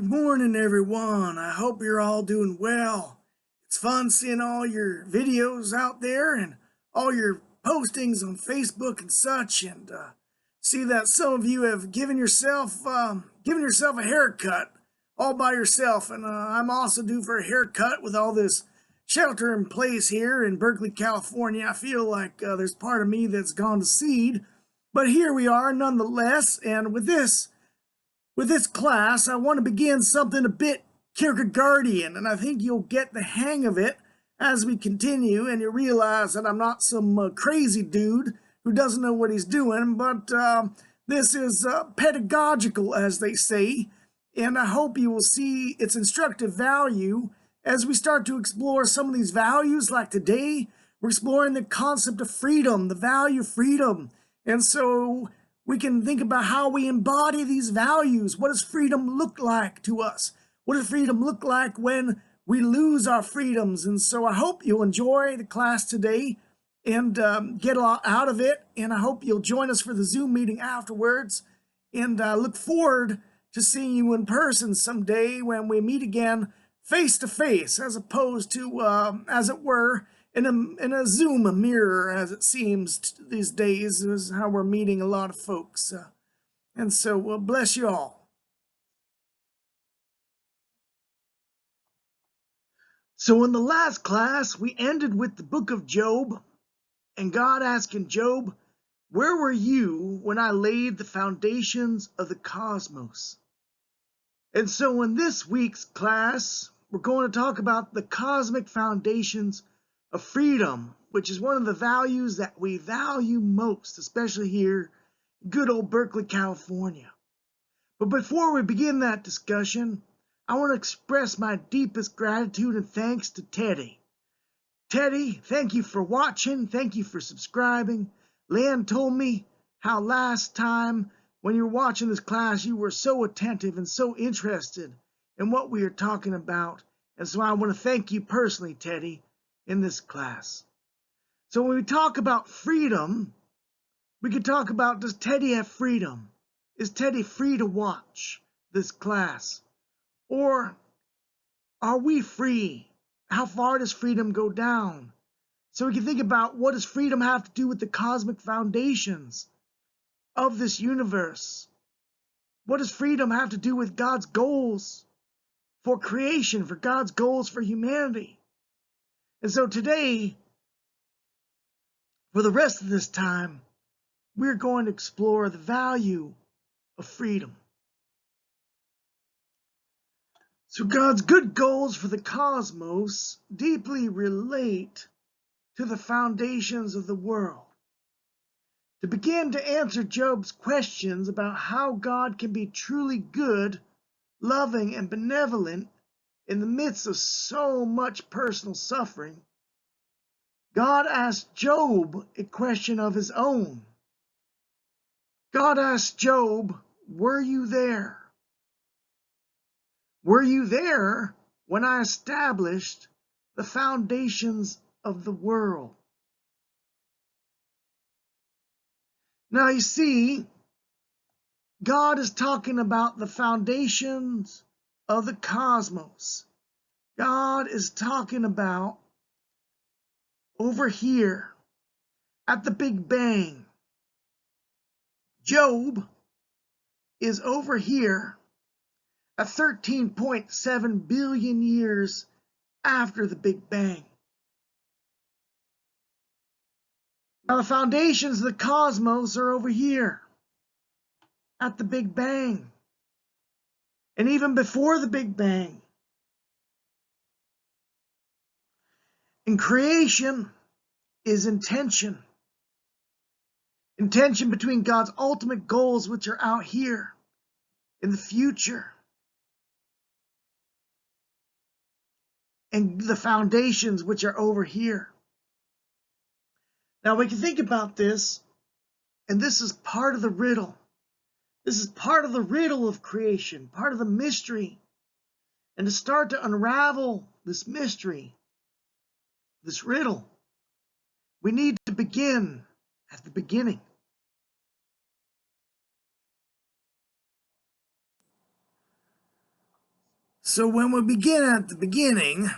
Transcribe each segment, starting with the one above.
Good morning, everyone. I hope you're all doing well. It's fun seeing all your videos out there and all your postings on Facebook and such, and see that some of you have given yourself a haircut all by yourself. And I'm also due for a haircut with all this shelter in place here in Berkeley, California. I feel like there's part of me that's gone to seed, but here we are nonetheless. And with this class, I want to begin something a bit Kierkegaardian, and I think you'll get the hang of it as we continue, and you realize that I'm not some crazy dude who doesn't know what he's doing, but this is pedagogical, as they say, and I hope you will see its instructive value as we start to explore some of these values. Like today, we're exploring the concept of freedom, the value of freedom, and so we can think about how we embody these values. What does freedom look like to us? What does freedom look like when we lose our freedoms? And so I hope you'll enjoy the class today and get a lot out of it. And I hope you'll join us for the Zoom meeting afterwards. And I look forward to seeing you in person someday when we meet again face to face, as opposed to, as it were, in a Zoom mirror, as it seems these days, is how we're meeting a lot of folks. And so bless you all. So in the last class, we ended with the book of Job, and God asking Job, "Where were you when I laid the foundations of the cosmos?" And so in this week's class, we're going to talk about the cosmic foundations of freedom, which is one of the values that we value most, especially here in good old Berkeley, California. But before we begin that discussion, I want to express my deepest gratitude and thanks to Teddy. Teddy, thank you for watching. Thank you for subscribing. Leanne told me how last time when you were watching this class, you were so attentive and so interested in what we are talking about. And so I want to thank you personally, Teddy, in this class. So when we talk about freedom, we could talk about, does Teddy have freedom? Is Teddy free to watch this class? Or are we free? How far does freedom go down? So we can think about, what does freedom have to do with the cosmic foundations of this universe? What does freedom have to do with God's goals for creation, for God's goals for humanity? And so today, for the rest of this time, we're going to explore the value of freedom. So God's good goals for the cosmos deeply relate to the foundations of the world. To begin to answer Job's questions about how God can be truly good, loving, and benevolent in the midst of so much personal suffering, God asked Job a question of his own. God asked Job, "Were you there? Were you there when I established the foundations of the world?" Now you see, God is talking about the foundations of the cosmos. God is talking about over here at the Big Bang. Job is over here at 13.7 billion years after the Big Bang. Now the foundations of the cosmos are over here at the Big Bang. And even before the Big Bang. And creation is intention. Intention between God's ultimate goals, which are out here in the future, and the foundations, which are over here. Now we can think about this, and this is part of the riddle. This is part of the riddle of creation, part of the mystery. And to start to unravel this mystery, this riddle, we need to begin at the beginning. So when we begin at the beginning,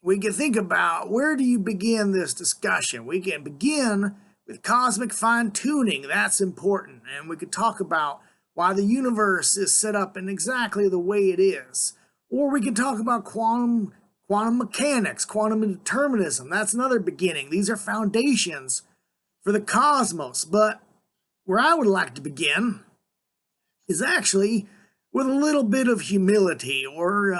we can think about, where do you begin this discussion? We can begin with cosmic fine-tuning. That's important. And we could talk about why the universe is set up in exactly the way it is. Or we can talk about quantum mechanics, quantum determinism. That's another beginning. These are foundations for the cosmos. But where I would like to begin is actually with a little bit of humility, or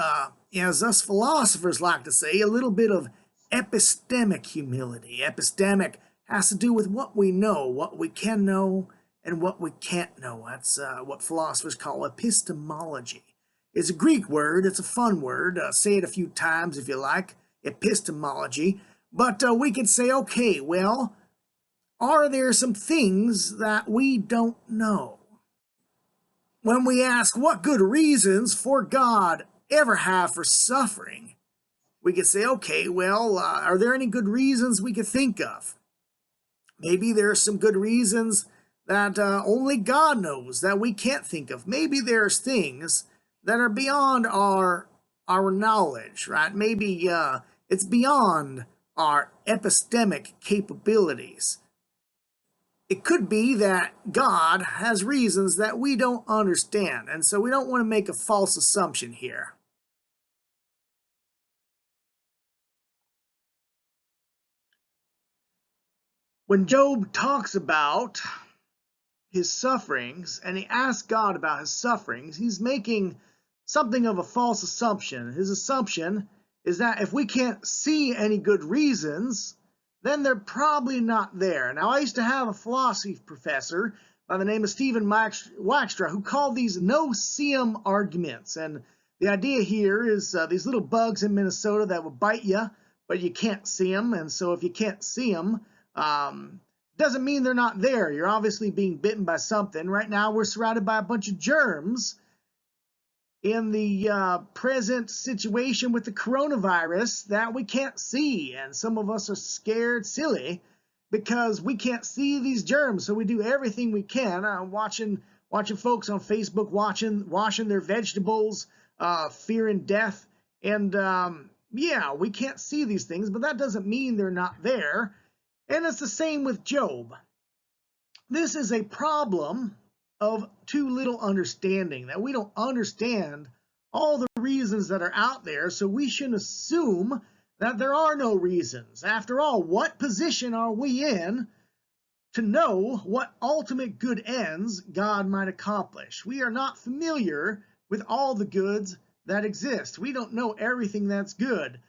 as us philosophers like to say, a little bit of epistemic humility. Epistemic has to do with what we know, what we can know, and what we can't know. That's what philosophers call epistemology. It's a Greek word. It's a fun word. Say it a few times if you like, epistemology. But we could say, okay, well, are there some things that we don't know? When we ask what good reasons for God ever have for suffering, we could say, okay, well, are there any good reasons we could think of? Maybe there are some good reasons that only God knows that we can't think of. Maybe there's things that are beyond our knowledge, right? Maybe it's beyond our epistemic capabilities. It could be that God has reasons that we don't understand, and so we don't want to make a false assumption here. When Job talks about his sufferings, and he asks God about his sufferings, he's making something of a false assumption. His assumption is that if we can't see any good reasons, then they're probably not there. Now, I used to have a philosophy professor by the name of Stephen Wakstra who called these no-see-em arguments. And the idea here is these little bugs in Minnesota that will bite you, but you can't see them. And so if you can't see them, doesn't mean they're not there. You're obviously being bitten by something. Right now, we're surrounded by a bunch of germs in the present situation with the coronavirus that we can't see. And some of us are scared silly because we can't see these germs. So we do everything we can, watching folks on Facebook washing their vegetables, fearing death. And yeah, we can't see these things, but that doesn't mean they're not there. And it's the same with Job. This is a problem of too little understanding, that we don't understand all the reasons that are out there, so we shouldn't assume that there are no reasons. After all, what position are we in to know what ultimate good ends God might accomplish? We are not familiar with all the goods that exist. We don't know everything that's good.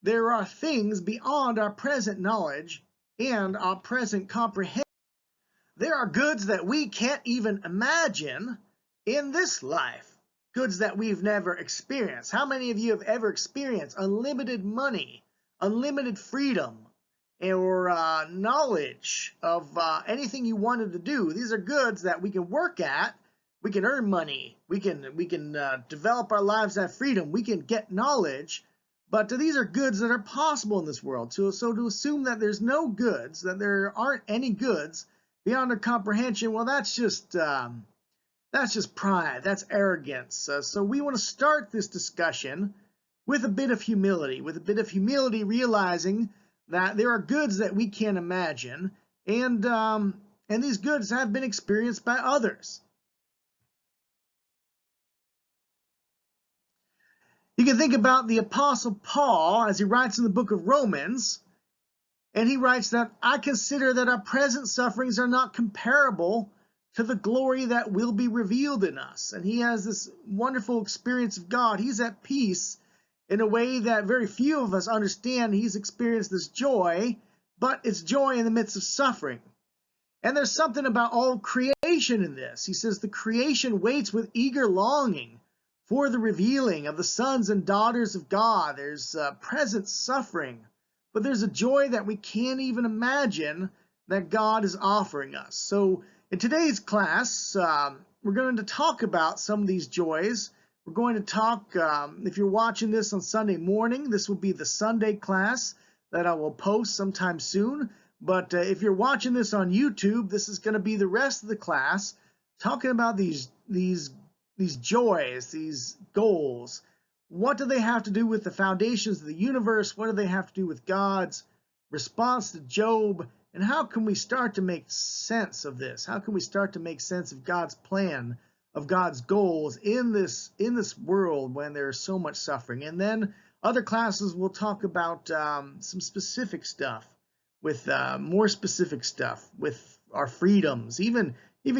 There are things beyond our present knowledge and our present comprehension. There are goods that we can't even imagine in this life, goods that we've never experienced. How many of you have ever experienced unlimited money, unlimited freedom, or knowledge of anything you wanted to do? These are goods that we can work at. We can earn money. We can develop our lives at freedom. We can get knowledge. But these are goods that are possible in this world. So to assume that there's no goods, that there aren't any goods beyond our comprehension, well, that's just pride. That's arrogance. So we want to start this discussion with a bit of humility, realizing that there are goods that we can't imagine, and these goods have been experienced by others. You can think about the Apostle Paul as he writes in the book of Romans, and he writes that I consider that our present sufferings are not comparable to the glory that will be revealed in us. And he has this wonderful experience of God. He's at peace in a way that very few of us understand. He's experienced this joy, but it's joy in the midst of suffering. And there's something about all creation in this. He says the creation waits with eager longing for the revealing of the sons and daughters of God. There's present suffering, but there's a joy that we can't even imagine that God is offering us. So in today's class, we're going to talk about some of these joys. We're going to talk, if you're watching this on Sunday morning, this will be the Sunday class that I will post sometime soon. But if you're watching this on YouTube, this is going to be the rest of the class, talking about these joys, these goals. What do they have to do with the foundations of the universe? What do they have to do with God's response to Job? And how can we start to make sense of this? How can we start to make sense of God's plan, of God's goals in this world when there's so much suffering? And then other classes will talk about some specific stuff, with more specific stuff, with our freedoms, even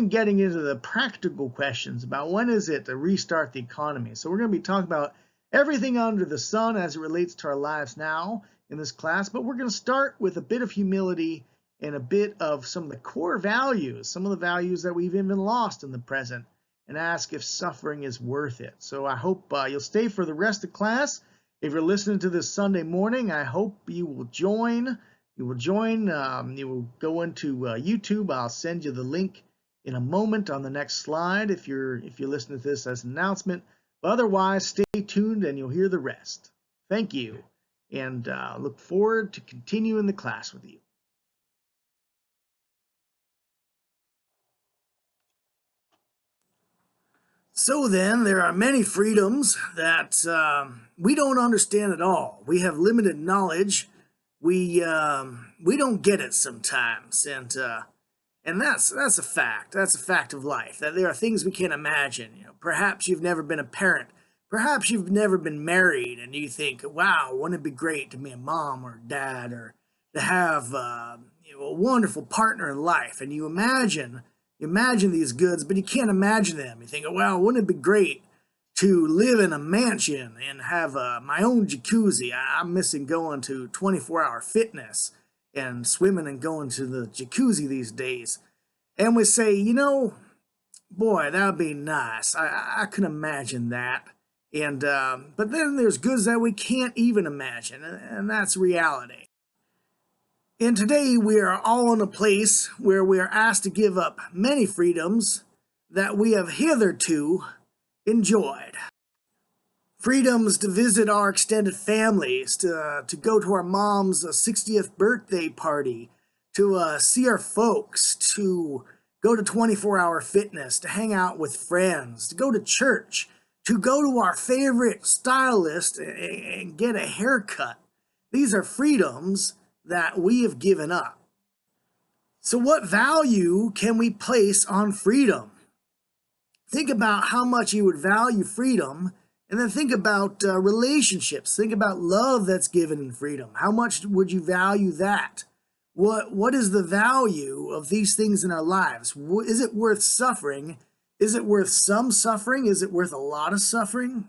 getting into the practical questions about when is it to restart the economy. So we're going to be talking about everything under the sun as it relates to our lives now in this class, but we're going to start with a bit of humility and a bit of some of the core values, some of the values that we've even lost in the present, and ask if suffering is worth it. So I hope you'll stay for the rest of class. If you're listening to this Sunday morning, I hope you will join. You will go into YouTube. I'll send you the link in a moment on the next slide if you're listening to this as an announcement. But otherwise, stay tuned and you'll hear the rest. Thank you, and look forward to continuing the class with you. So then, there are many freedoms that we don't understand at all. We have limited knowledge. We don't get it sometimes, and that's a fact. That's a fact of life. That there are things we can't imagine. Perhaps you've never been a parent. Perhaps you've never been married, and you think, "Wow, wouldn't it be great to be a mom or dad, or to have a wonderful partner in life?" And you imagine these goods, but you can't imagine them. You think, "Well, wouldn't it be great to live in a mansion and have my own jacuzzi? I'm missing going to 24-hour fitness and swimming and going to the jacuzzi these days." And we say, boy, that would be nice. I can imagine that. And but then there's goods that we can't even imagine, and that's reality. And today we are all in a place where we are asked to give up many freedoms that we have hitherto enjoyed. Freedoms to visit our extended families, to go to our mom's 60th birthday party, to see our folks, to go to 24-hour fitness, to hang out with friends, to go to church, to go to our favorite stylist and get a haircut. These are freedoms that we have given up. So what value can we place on freedom? Think about how much you would value freedom, and then think about relationships. Think about love that's given in freedom. How much would you value that? What is the value of these things in our lives? Is it worth suffering? Is it worth some suffering? Is it worth a lot of suffering?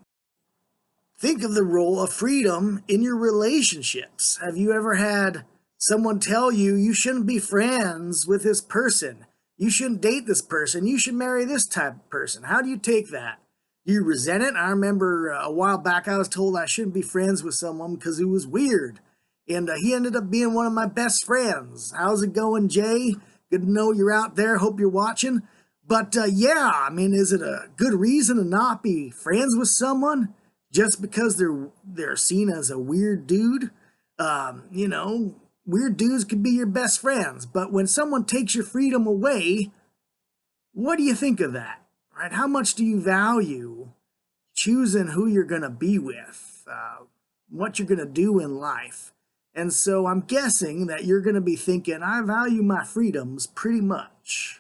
Think of the role of freedom in your relationships. Have you ever had someone tell you, you shouldn't be friends with this person? You shouldn't date this person. You should marry this type of person. How do you take that? Do you resent it? I remember a while back I was told I shouldn't be friends with someone because he was weird. And he ended up being one of my best friends. How's it going, Jay? Good to know you're out there. Hope you're watching. But yeah, I mean, is it a good reason to not be friends with someone just because they're seen as a weird dude? Weird dudes could be your best friends, but when someone takes your freedom away, what do you think of that? Right? How much do you value choosing who you're going to be with, what you're going to do in life? And so I'm guessing that you're going to be thinking, I value my freedoms pretty much.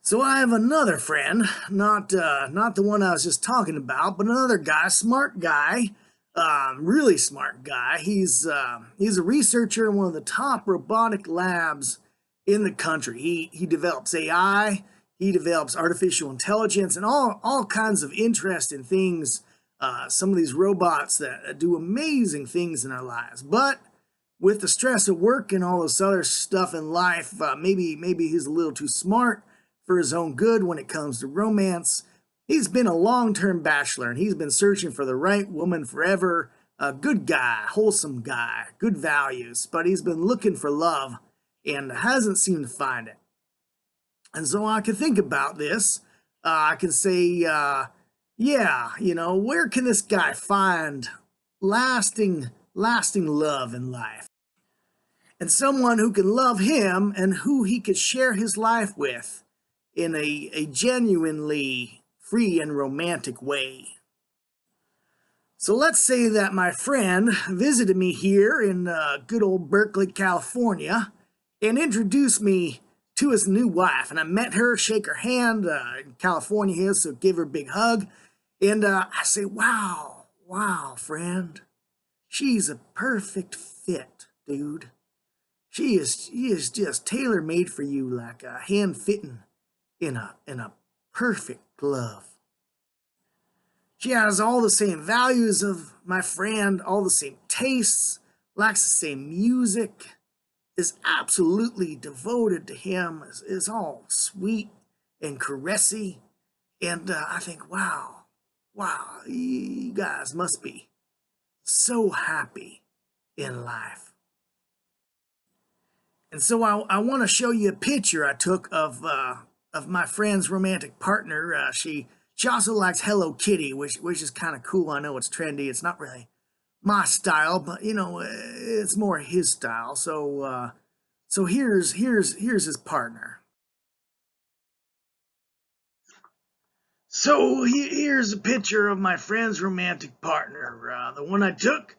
So I have another friend, not the one I was just talking about, but another guy, smart guy, really smart guy. He's a researcher in one of the top robotic labs in the country. He develops AI, he develops artificial intelligence, and all kinds of interesting things. Some of these robots that do amazing things in our lives. But with the stress of work and all this other stuff in life, maybe he's a little too smart for his own good when it comes to romance. He's been a long-term bachelor, and he's been searching for the right woman forever. A good guy, wholesome guy, good values, but he's been looking for love and hasn't seemed to find it. And so I can think about this. I can say, where can this guy find lasting love in life? And someone who can love him and who he could share his life with in a genuinely free and romantic way. So let's say that my friend visited me here in good old Berkeley, California, and introduced me to his new wife. And I met her, shake her hand in California here, so give her a big hug. And I say, wow, wow, friend, she's a perfect fit, dude. She is just tailor made for you, like a hand fitting in a perfect glove. She has all the same values of my friend, all the same tastes, likes the same music, is absolutely devoted to him, is all sweet and caressy. And I think, wow, wow, you guys must be so happy in life. And so I want to show you a picture I took of my friend's romantic partner. She also likes Hello Kitty, which is kind of cool. I know it's trendy. It's not really my style, but you know, it's more his style. So here's his partner. So here's a picture of my friend's romantic partner, the one I took,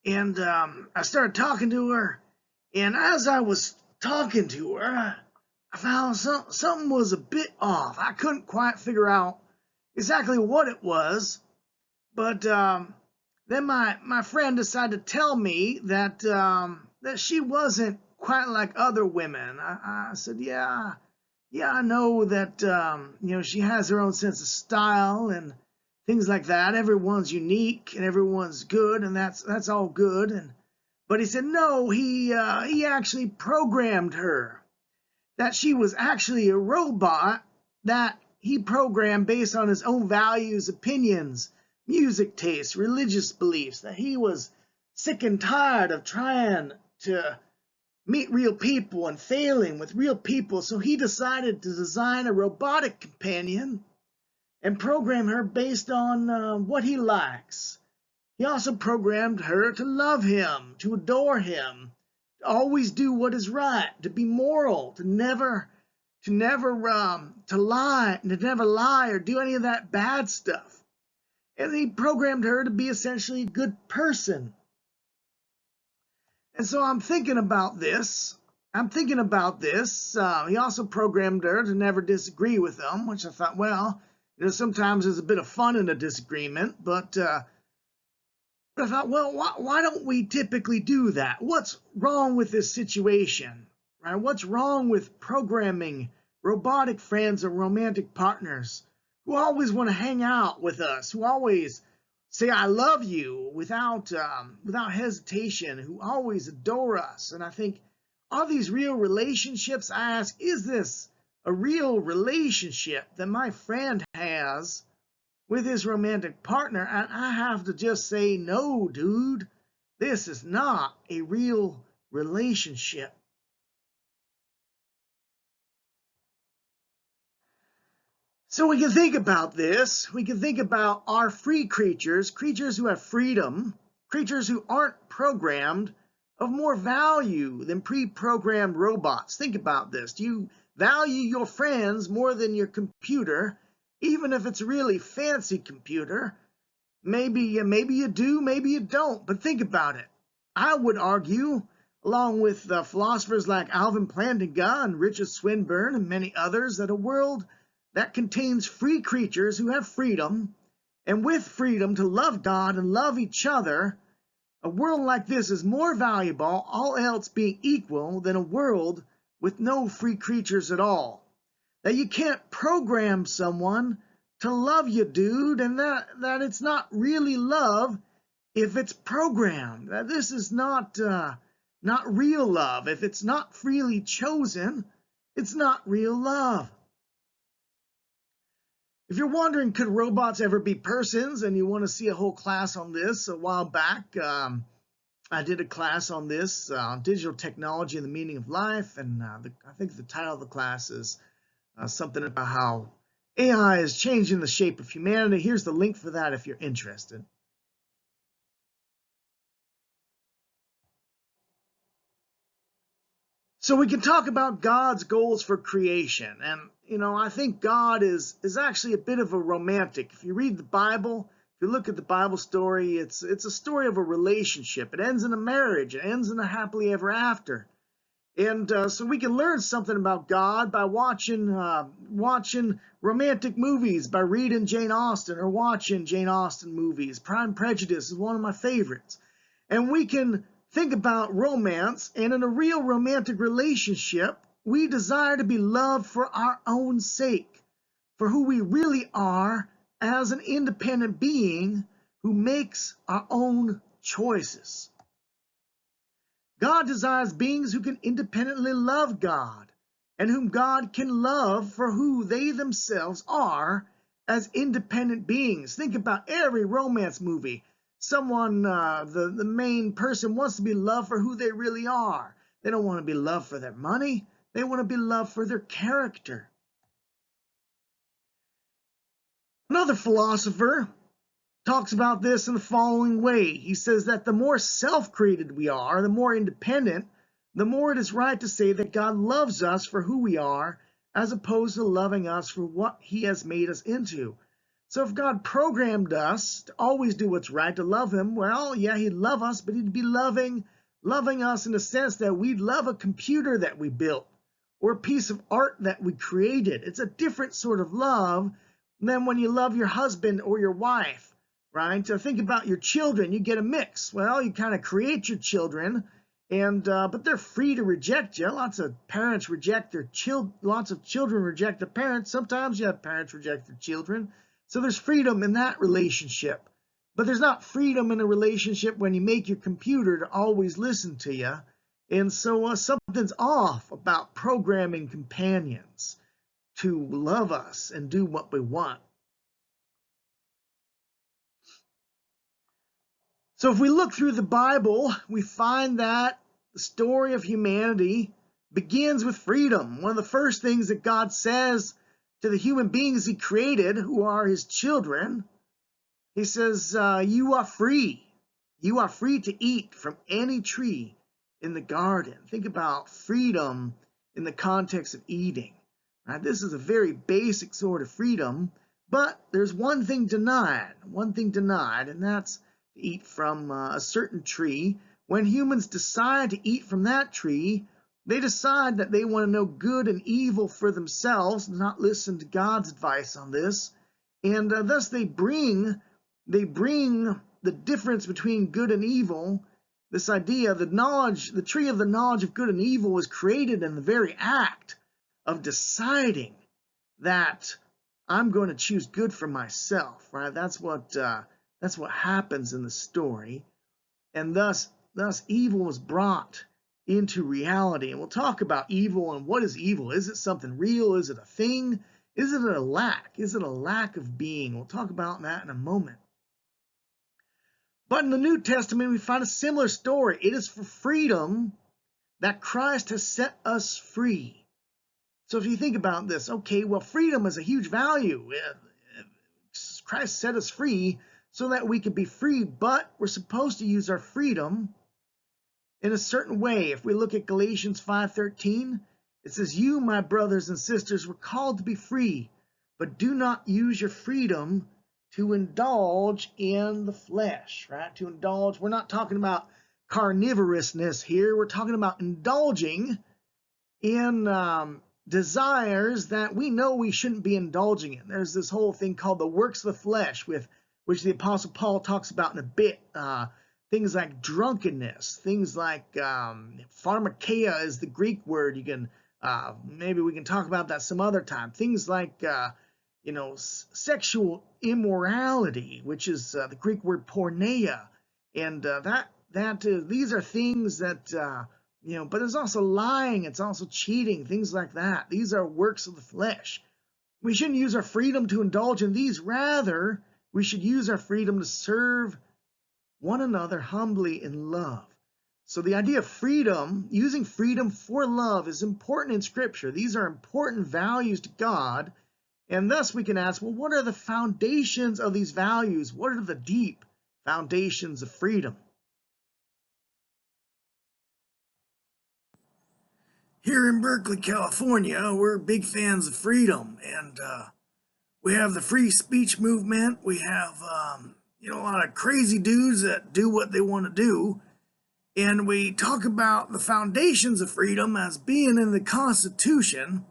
and I started talking to her, and as I was talking to her, I found something was a bit off. I couldn't quite figure out exactly what it was, but then my friend decided to tell me that that she wasn't quite like other women. I said, yeah, I know that you know, she has her own sense of style and things like that. Everyone's unique and everyone's good, and that's all good. And but he said no, he actually programmed her, that she was actually a robot that he programmed based on his own values, opinions, music tastes, religious beliefs, that he was sick and tired of trying to meet real people and failing with real people. So he decided to design a robotic companion and program her based on what he likes. He also programmed her to love him, to adore him, to always do what is right, to be moral, to never lie or do any of that bad stuff. And he programmed her to be essentially a good person. And so I'm thinking about this. He also programmed her to never disagree with him, which I thought, well, you know, sometimes there's a bit of fun in a disagreement, but I thought, well, why don't we typically do that? What's wrong with this situation, right? What's wrong with programming robotic friends or romantic partners who always want to hang out with us, who always say I love you without hesitation, who always adore us? And I think, are these real relationships? I ask, is this a real relationship that my friend has with his romantic partner? And I have to just say, no, dude, this is not a real relationship. So we can think about this. We can think about our free creatures, creatures who have freedom, creatures who aren't programmed, of more value than pre-programmed robots. Think about this. Do you value your friends more than your computer, even if it's a really fancy computer? Maybe you do, maybe you don't, but think about it. I would argue, along with philosophers like Alvin Plantinga and Richard Swinburne and many others, that a world that contains free creatures who have freedom, and with freedom to love God and love each other, a world like this is more valuable, all else being equal, than a world with no free creatures at all. That you can't program someone to love you, dude, and that it's not really love if it's programmed. That this is not real love. If it's not freely chosen, it's not real love. If you're wondering, could robots ever be persons, and you want to see a whole class on this, a while back, I did a class on this, digital technology and the meaning of life, and I think the title of the class is something about how AI is changing the shape of humanity. Here's the link for that if you're interested. So we can talk about God's goals for creation. And, you know, I think God is actually a bit of a romantic. If you read the Bible, if If you look at the Bible story, it's a story of a relationship. It ends in a marriage. It ends in a happily ever after. And so we can learn something about God by watching romantic movies, by reading Jane Austen or watching Jane Austen movies. Pride and Prejudice is one of my favorites. And we can think about romance, and in a real romantic relationship, we desire to be loved for our own sake, for who we really are as an independent being who makes our own choices. God desires beings who can independently love God and whom God can love for who they themselves are as independent beings. Think about every romance movie. Someone, the main person wants to be loved for who they really are. They don't want to be loved for their money. They want to be loved for their character. Another philosopher talks about this in the following way. He says that the more self-created we are, the more independent, the more it is right to say that God loves us for who we are, as opposed to loving us for what he has made us into. So if God programmed us to always do what's right, to love him, well, yeah, he'd love us, but he'd be loving us in the sense that we'd love a computer that we built or a piece of art that we created. It's a different sort of love than when you love your husband or your wife. Right? So think about your children. You get a mix. Well, you kind of create your children, and but they're free to reject you. Lots of parents reject their children. Lots of children reject their parents. Sometimes you have parents reject their children. So there's freedom in that relationship. But there's not freedom in a relationship when you make your computer to always listen to you. And so something's off about programming companions to love us and do what we want. So if we look through the Bible, we find that the story of humanity begins with freedom. One of the first things that God says to the human beings he created, who are his children, he says, you are free. You are free to eat from any tree in the garden. Think about freedom in the context of eating. Right? This is a very basic sort of freedom, but there's one thing denied, and that's to eat from a certain tree. When humans decide to eat from that tree, they decide that they want to know good and evil for themselves, not listen to God's advice on this, and thus they bring the difference between good and evil. This idea, the tree of the knowledge of good and evil was created in the very act of deciding that I'm going to choose good for myself. Right? That's what happens in the story, and thus evil was brought into reality. And we'll talk about evil and what is evil. Is it something real? Is it a thing? Is it a lack? Is it a lack of being? We'll talk about that in a moment. But in the New Testament, we find a similar story. It is for freedom that Christ has set us free. So if you think about this, okay, well, freedom is a huge value. Christ set us free so that we could be free, but we're supposed to use our freedom in a certain way. If we look at Galatians 5:13, it says, you, my brothers and sisters, were called to be free, but do not use your freedom to indulge in the flesh, right? To indulge, we're not talking about carnivorousness here. We're talking about indulging in desires that we know we shouldn't be indulging in. There's this whole thing called the works of the flesh, which the Apostle Paul talks about in a bit. Things like drunkenness, things like pharmakeia is the Greek word. You can maybe we can talk about that some other time. Things like sexual immorality, which is the Greek word porneia, and these are things that but there's also lying, it's also cheating, things like that. These are works of the flesh. We shouldn't use our freedom to indulge in these. Rather, we should use our freedom to serve one another humbly in love. So the idea of freedom, using freedom for love, is important in Scripture. These are important values to God, and thus we can ask, well, what are the foundations of these values? What are the deep foundations of freedom? Here in Berkeley, California, we're big fans of freedom, and we have the free speech movement. We have, a lot of crazy dudes that do what they want to do. And we talk about the foundations of freedom as being in the Constitution,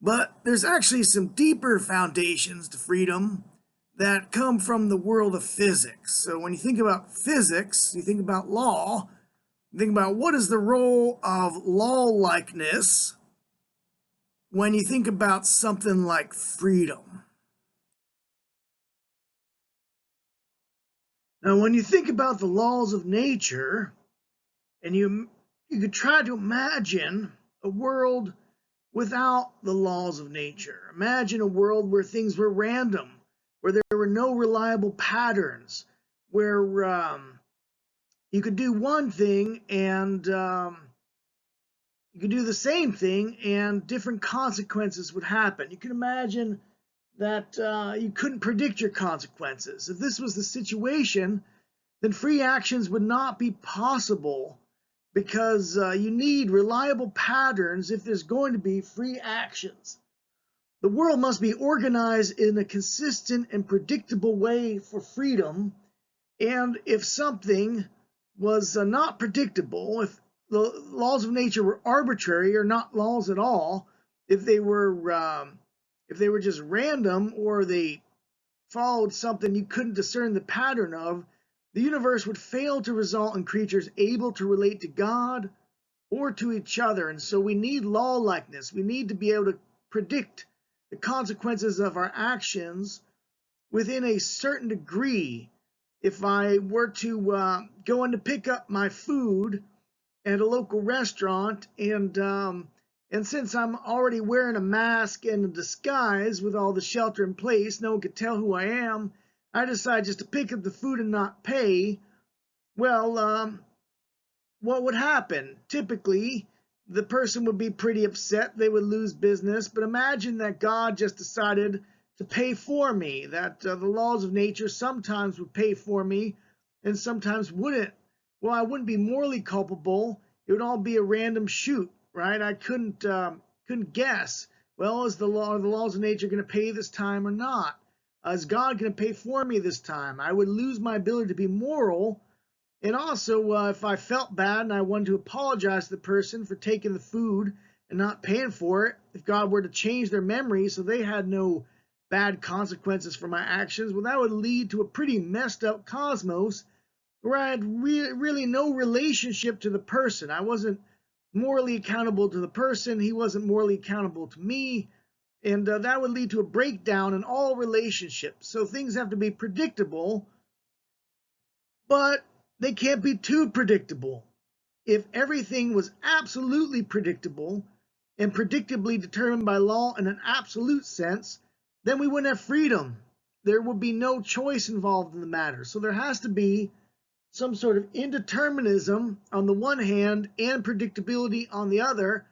but there's actually some deeper foundations to freedom that come from the world of physics. So when you think about physics, you think about law, you think about what is the role of law-likeness when you think about something like freedom. Now, when you think about the laws of nature, and you could try to imagine a world without the laws of nature. Imagine a world where things were random, where there were no reliable patterns, where you could do one thing and you could do the same thing and different consequences would happen. You can imagine that you couldn't predict your consequences. If this was the situation, then free actions would not be possible, because you need reliable patterns if there's going to be free actions. The world must be organized in a consistent and predictable way for freedom, and if something was not predictable, if the laws of nature were arbitrary or not laws at all, if they were just random, or they followed something you couldn't discern the pattern of, the universe would fail to result in creatures able to relate to God or to each other. And so we need law-likeness. We need to be able to predict the consequences of our actions within a certain degree. If I were to go in to pick up my food at a local restaurant, and since I'm already wearing a mask and a disguise with all the shelter in place, no one could tell who I am, I decide just to pick up the food and not pay. Well, what would happen? Typically, the person would be pretty upset. They would lose business. But imagine that God just decided to pay for me, that the laws of nature sometimes would pay for me and sometimes wouldn't. Well, I wouldn't be morally culpable. It would all be a random shoot, right? I couldn't guess. Well, are the laws of nature going to pay this time or not? Is God going to pay for me this time? I would lose my ability to be moral. And also, if I felt bad and I wanted to apologize to the person for taking the food and not paying for it, if God were to change their memory so they had no bad consequences for my actions, well, that would lead to a pretty messed up cosmos where I had really no relationship to the person. I wasn't morally accountable to the person. He wasn't morally accountable to me. And that would lead to a breakdown in all relationships. So things have to be predictable, but they can't be too predictable. If everything was absolutely predictable and predictably determined by law in an absolute sense, then we wouldn't have freedom. There would be no choice involved in the matter. So there has to be some sort of indeterminism on the one hand and predictability on the other.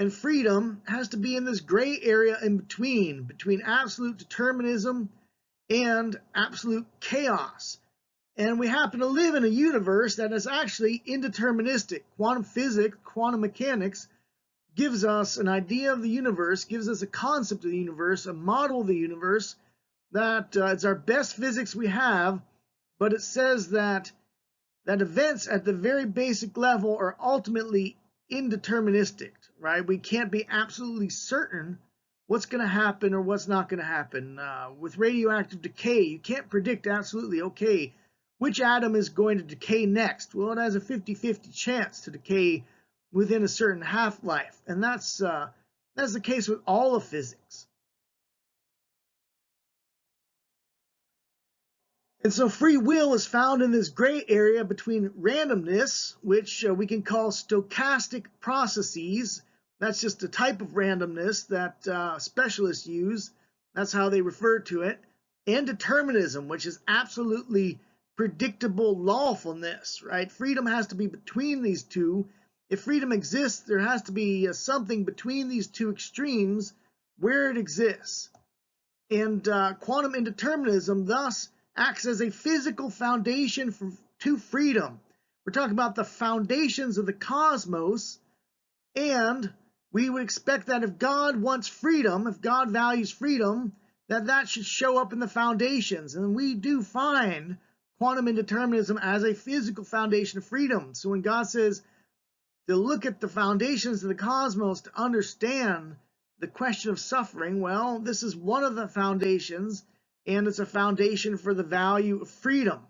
And freedom has to be in this gray area in between absolute determinism and absolute chaos. And we happen to live in a universe that is actually indeterministic. Quantum physics, quantum mechanics gives us an idea of the universe, gives us a concept of the universe, a model of the universe that it's our best physics we have, but it says that events at the very basic level are ultimately indeterministic, right? We can't be absolutely certain what's going to happen or what's not going to happen. With radioactive decay, you can't predict absolutely, okay, which atom is going to decay next. Well, it has a 50-50 chance to decay within a certain half-life, and that's the case with all of physics. And so free will is found in this gray area between randomness, which we can call stochastic processes. That's just a type of randomness that specialists use. That's how they refer to it. And determinism, which is absolutely predictable lawfulness, right? Freedom has to be between these two. If freedom exists, there has to be something between these two extremes where it exists. And quantum indeterminism thus acts as a physical foundation to freedom. We're talking about the foundations of the cosmos, and we would expect that if God wants freedom, if God values freedom, that should show up in the foundations. And we do find quantum indeterminism as a physical foundation of freedom. So when God says to look at the foundations of the cosmos to understand the question of suffering, well, this is one of the foundations, and it's a foundation for the value of freedom.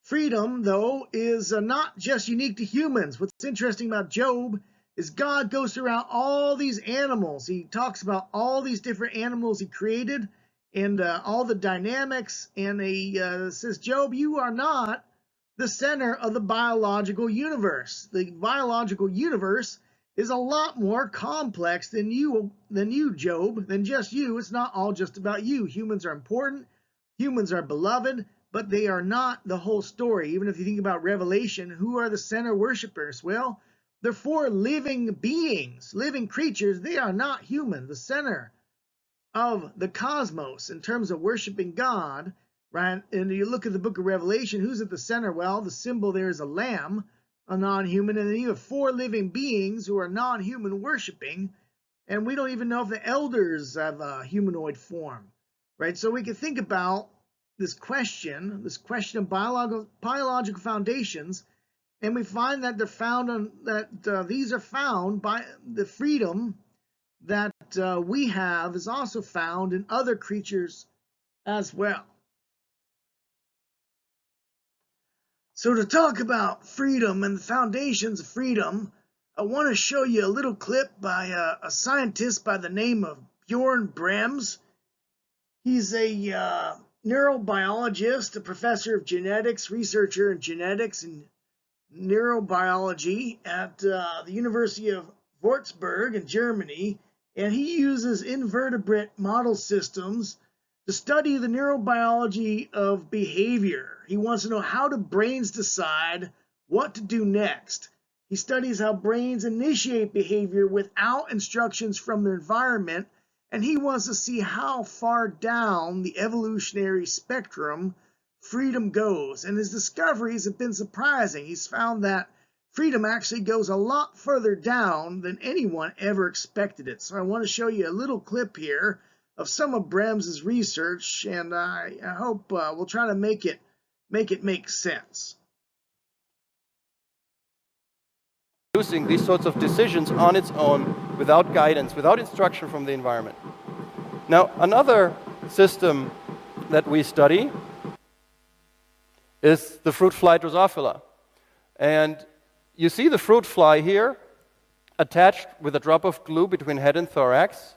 Freedom, though, is not just unique to humans. What's interesting about Job is God goes throughout all these animals. He talks about all these different animals he created and all the dynamics, and he says, Job, you are not the center of the biological universe. The biological universe is a lot more complex than you, Job, than just you. It's not all just about you. Humans are important. Humans are beloved, but they are not the whole story. Even if you think about Revelation, who are the center worshipers? Well, they're four living beings, living creatures. They are not human. The center of the cosmos in terms of worshiping God, right? And you look at the book of Revelation, who's at the center? Well, the symbol there is a lamb, a non-human, and then you have four living beings who are non-human worshiping, and we don't even know if the elders have a humanoid form, right? So we can think about this question of biological foundations, and we find that they're found on these are found by the freedom that we have is also found in other creatures as well. So to talk about freedom and the foundations of freedom, I want to show you a little clip by a scientist by the name of Bjorn Brems. He's a neurobiologist, a professor of genetics, researcher in genetics and neurobiology at the University of Würzburg in Germany, and he uses invertebrate model systems to study the neurobiology of behavior. He wants to know, how do brains decide what to do next? He studies how brains initiate behavior without instructions from their environment, and he wants to see how far down the evolutionary spectrum freedom goes. And his discoveries have been surprising. He's found that freedom actually goes a lot further down than anyone ever expected it. So I want to show you a little clip here of some of Brems's research, and I hope we'll try to make it make sense. Producing these sorts of decisions on its own, without guidance, without instruction from the environment. Now, another system that we study is the fruit fly Drosophila. And you see the fruit fly here attached with a drop of glue between head and thorax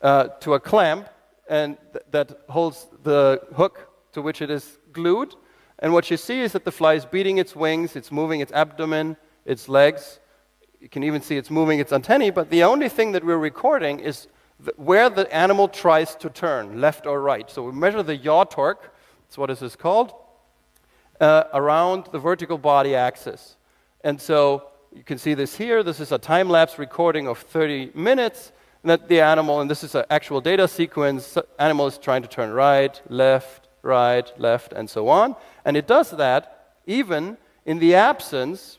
to a clamp, and that holds the hook to which it is glued. And what you see is that the fly is beating its wings, it's moving its abdomen, its legs. You can even see it's moving its antennae, but the only thing that we're recording is where the animal tries to turn, left or right. So we measure the yaw torque, that's what this is called, around the vertical body axis. And so you can see this here. This is a time-lapse recording of 30 minutes, and that the animal, and this is an actual data sequence, animal is trying to turn right, left, and so on. And it does that even in the absence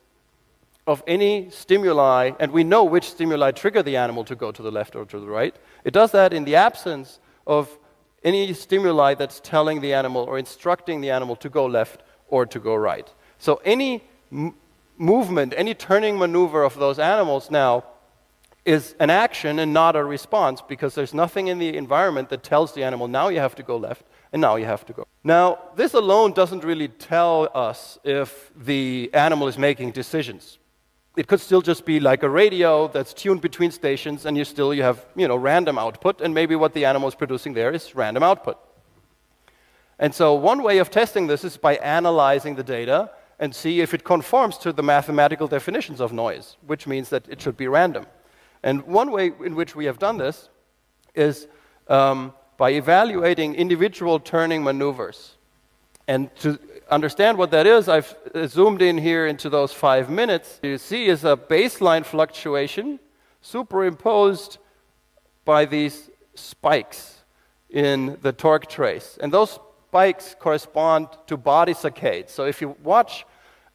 of any stimuli, and we know which stimuli trigger the animal to go to the left or to the right. It does that in the absence of any stimuli that's telling the animal or instructing the animal to go left or to go right. So any movement, any turning maneuver of those animals now is an action and not a response, because there's nothing in the environment that tells the animal, now you have to go left and now you have to go. Now, this alone doesn't really tell us if the animal is making decisions. It could still just be like a radio that's tuned between stations, and you have random output, and maybe what the animal is producing there is random output. And so one way of testing this is by analyzing the data and see if it conforms to the mathematical definitions of noise, which means that it should be random. And one way in which we have done this is by evaluating individual turning maneuvers. And to understand what that is, I've zoomed in here into those 5 minutes. You see is a baseline fluctuation superimposed by these spikes in the torque trace. And those spikes correspond to body saccades. So if you watch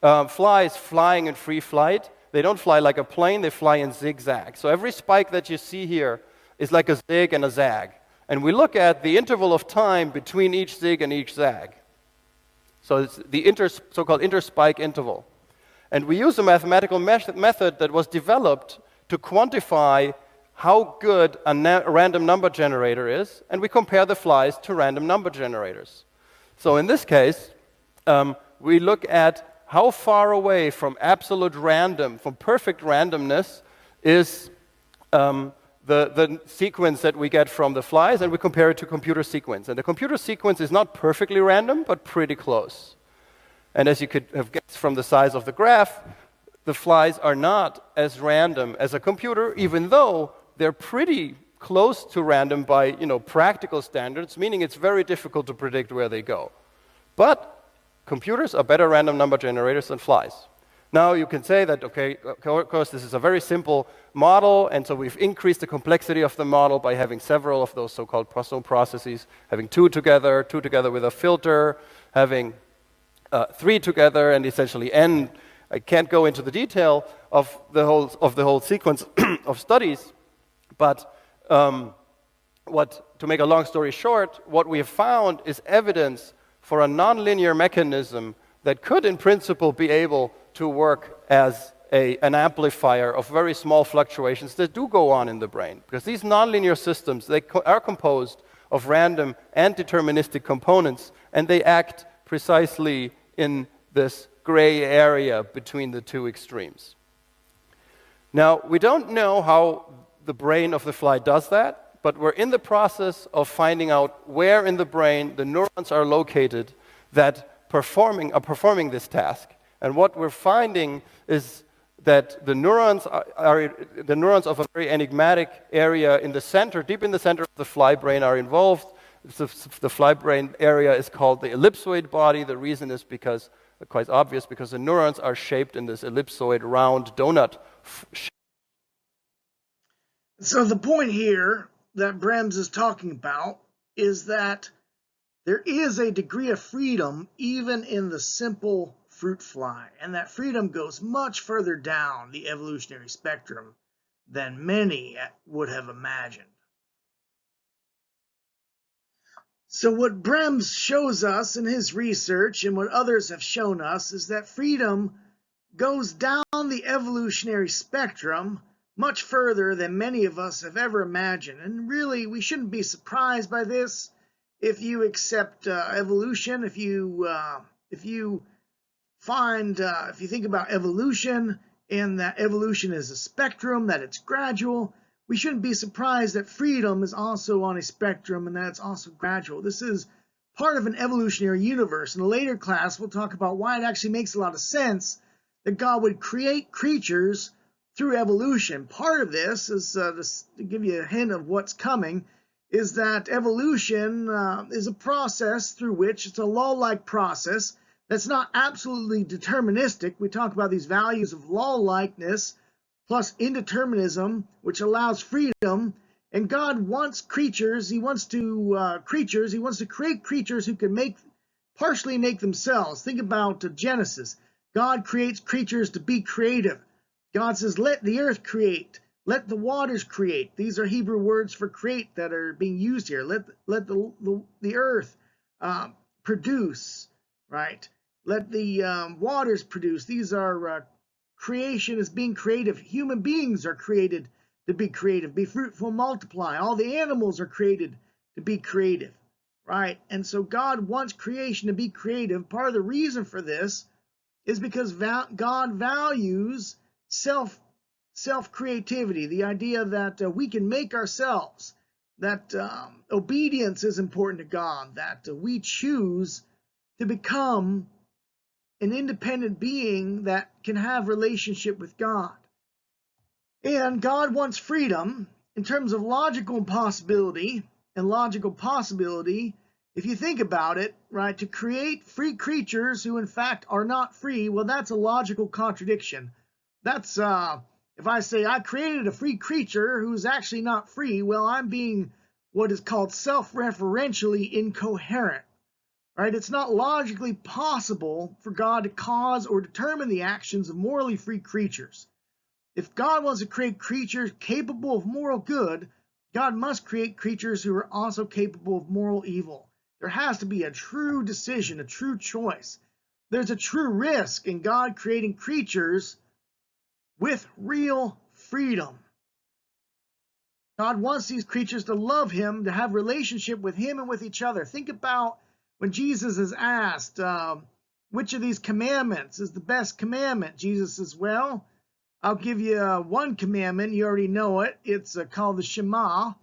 flies flying in free flight, they don't fly like a plane, they fly in zigzag. So every spike that you see here is like a zig and a zag. And we look at the interval of time between each zig and each zag. So it's the so-called interspike interval. And we use a mathematical method that was developed to quantify how good a random number generator is, and we compare the flies to random number generators. So in this case, we look at how far away from absolute random, from perfect randomness, is the sequence that we get from the flies, and we compare it to computer sequence. And the computer sequence is not perfectly random, but pretty close. And as you could have guessed from the size of the graph, the flies are not as random as a computer, even though they're pretty close to random by practical standards, meaning it's very difficult to predict where they go. But computers are better random number generators than flies. Now you can say that, okay, of course, this is a very simple model, and so we've increased the complexity of the model by having several of those so-called Poisson processes, having two together with a filter, having 3 together, and essentially n. I can't go into the detail of the whole sequence of studies, but to make a long story short, what we have found is evidence for a nonlinear mechanism that could, in principle, be able to work as an amplifier of very small fluctuations that do go on in the brain. Because these nonlinear systems, they are composed of random and deterministic components, and they act precisely in this gray area between the two extremes. Now, we don't know how the brain of the fly does that, but we're in the process of finding out where in the brain the neurons are located that are performing this task. And what we're finding is that the neurons of a very enigmatic area in the center, deep in the center of the fly brain, are involved. The fly brain area is called the ellipsoid body. The reason is quite obvious, because the neurons are shaped in this ellipsoid round donut shape. So the point here that Brems is talking about is that there is a degree of freedom even in the simple fruit fly, and that freedom goes much further down the evolutionary spectrum than many would have imagined. So what Brems shows us in his research, and what others have shown us, is that freedom goes down the evolutionary spectrum much further than many of us have ever imagined. And really, we shouldn't be surprised by this if you accept evolution, if you think about evolution, and that evolution is a spectrum, that it's gradual. We shouldn't be surprised that freedom is also on a spectrum and that it's also gradual. This is part of an evolutionary universe. In a later class, we'll talk about why it actually makes a lot of sense that God would create creatures through evolution. Part of this is, to give you a hint of what's coming, is that evolution is a process through which it's a law-like process that's not absolutely deterministic. We talk about these values of law-likeness plus indeterminism, which allows freedom. And God wants creatures. He wants to create creatures who can partially make themselves. Think about Genesis. God creates creatures to be creative. God says, let the earth create. Let the waters create. These are Hebrew words for create that are being used here. Let the earth produce, right? Let the waters produce. These are creation is being creative. Human beings are created to be creative. Be fruitful, multiply. All the animals are created to be creative, right? And so God wants creation to be creative. Part of the reason for this is because God values self-creativity, the idea that we can make ourselves, that obedience is important to God, that we choose to become an independent being that can have relationship with God. And God wants freedom in terms of logical possibility, if you think about it, right, to create free creatures who in fact are not free, well, that's a logical contradiction. That's, if I say I created a free creature who's actually not free, well, I'm being what is called self-referentially incoherent. Right? It's not logically possible for God to cause or determine the actions of morally free creatures. If God wants to create creatures capable of moral good, God must create creatures who are also capable of moral evil. There has to be a true decision, a true choice. There's a true risk in God creating creatures with real freedom. God wants these creatures to love him, to have relationship with him and with each other. Think about when Jesus is asked, which of these commandments is the best commandment? Jesus says, well, I'll give you one commandment. You already know it. It's called the Shema.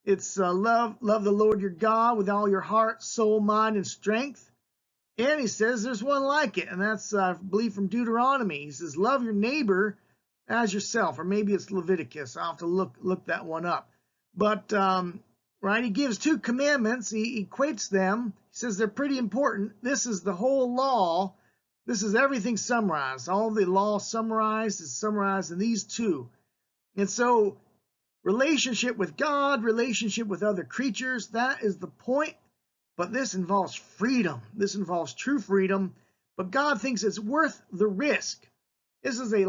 It's love the Lord your God with all your heart, soul, mind, and strength. And he says there's one like it, and that's, I believe, from Deuteronomy. He says, love your neighbor as yourself, or maybe it's Leviticus. I'll have to look that one up. But right, he gives two commandments. He equates them. He says they're pretty important. This is the whole law. This is everything summarized. All the law summarized is summarized in these two. And so relationship with God, relationship with other creatures, that is the point. But this involves freedom. This involves true freedom. But God thinks it's worth the risk. This is it's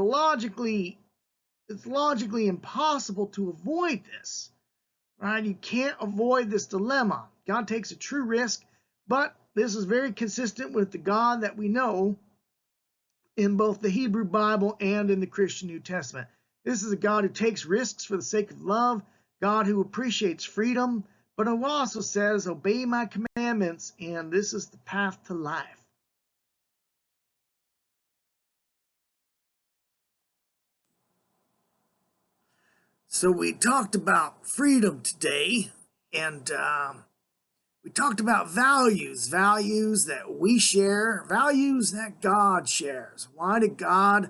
logically impossible to avoid this. Right? You can't avoid this dilemma. God takes a true risk, but this is very consistent with the God that we know in both the Hebrew Bible and in the Christian New Testament. This is a God who takes risks for the sake of love, God who appreciates freedom, but who also says, obey my commandments, and this is the path to life. So we talked about freedom today, and we talked about values that we share, values that God shares. Why did God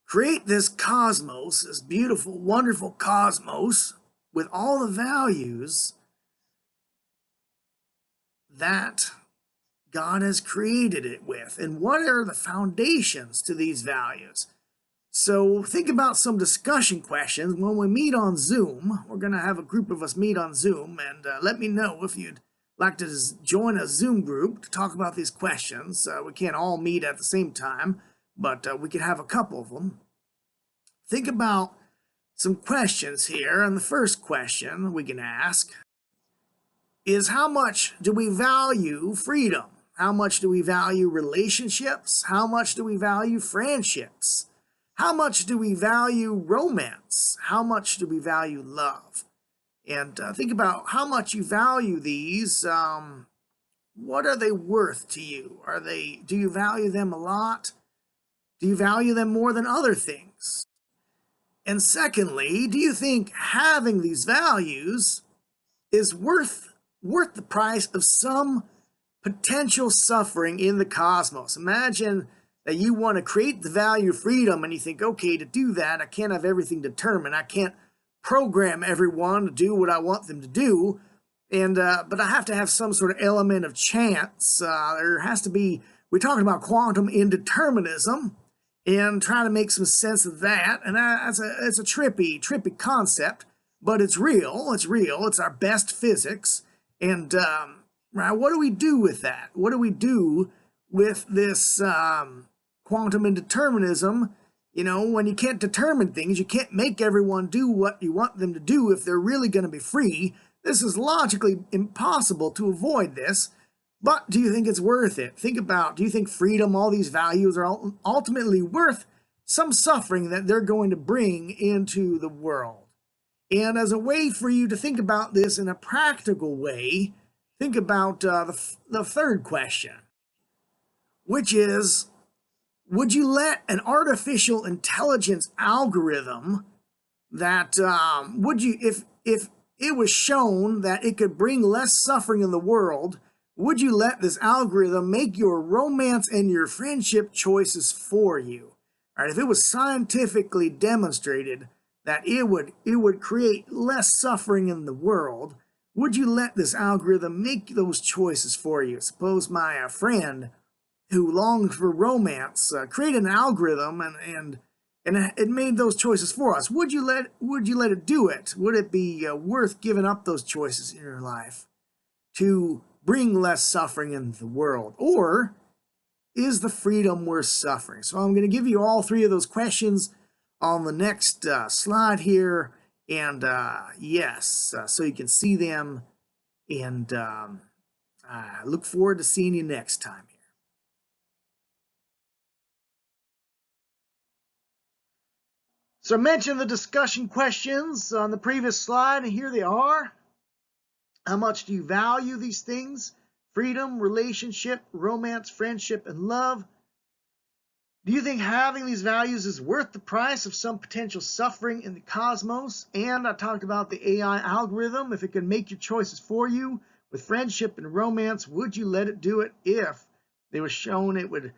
create this cosmos, this beautiful, wonderful cosmos, with all the values that God has created it with? And what are the foundations to these values? So think about some discussion questions when we meet on Zoom. We're going to have a group of us meet on Zoom, and let me know if you'd like to join a Zoom group to talk about these questions. We can't all meet at the same time, but we can have a couple of them. Think about some questions here, and the first question we can ask is, how much do we value freedom? How much do we value relationships? How much do we value friendships? How much do we value romance? How much do we value love? And think about how much you value these. What are they worth to you? Do you value them a lot? Do you value them more than other things? And secondly, do you think having these values is worth the price of some potential suffering in the cosmos? Imagine that you want to create the value of freedom, and you think, okay, to do that, I can't have everything determined. I can't program everyone to do what I want them to do, and but I have to have some sort of element of chance. There has to be, we're talking about quantum indeterminism, and trying to make some sense of that. And it's a trippy concept, but it's real. It's real. It's our best physics. And right, what do we do with that? What do we do with this quantum indeterminism? You know, when you can't determine things, you can't make everyone do what you want them to do if they're really going to be free. This is logically impossible to avoid this. But do you think it's worth it? Think about, do you think freedom, all these values are ultimately worth some suffering that they're going to bring into the world? And as a way for you to think about this in a practical way, think about the third question, which is, would you let an artificial intelligence algorithm that, if it was shown that it could bring less suffering in the world, would you let this algorithm make your romance and your friendship choices for you? All right, if it was scientifically demonstrated that it would create less suffering in the world, would you let this algorithm make those choices for you? Suppose my friend who longs for romance created an algorithm and it made those choices for us. Would you let it do it? Would it be worth giving up those choices in your life to bring less suffering into the world? Or is the freedom worth suffering? So I'm going to give you all three of those questions on the next slide here. And yes, so you can see them. And I look forward to seeing you next time here. So I mentioned the discussion questions on the previous slide, and here they are. How much do you value these things? Freedom, relationship, romance, friendship, and love. Do you think having these values is worth the price of some potential suffering in the cosmos? And I talked about the AI algorithm. If it can make your choices for you with friendship and romance, would you let it do it if they were shown it would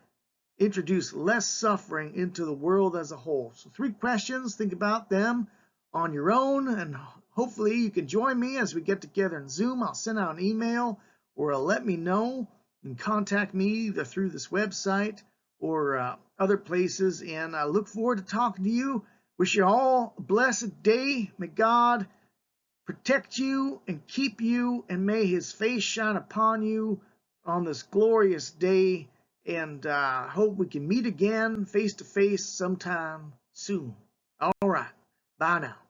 introduce less suffering into the world as a whole? So 3 questions. Think about them on your own, and hopefully you can join me as we get together in Zoom. I'll send out an email, or let me know and contact me either through this website or other places, and I look forward to talking to you. Wish you all a blessed day. May God protect you and keep you, and may his face shine upon you on this glorious day, and hope we can meet again face to face sometime soon. All right, bye now.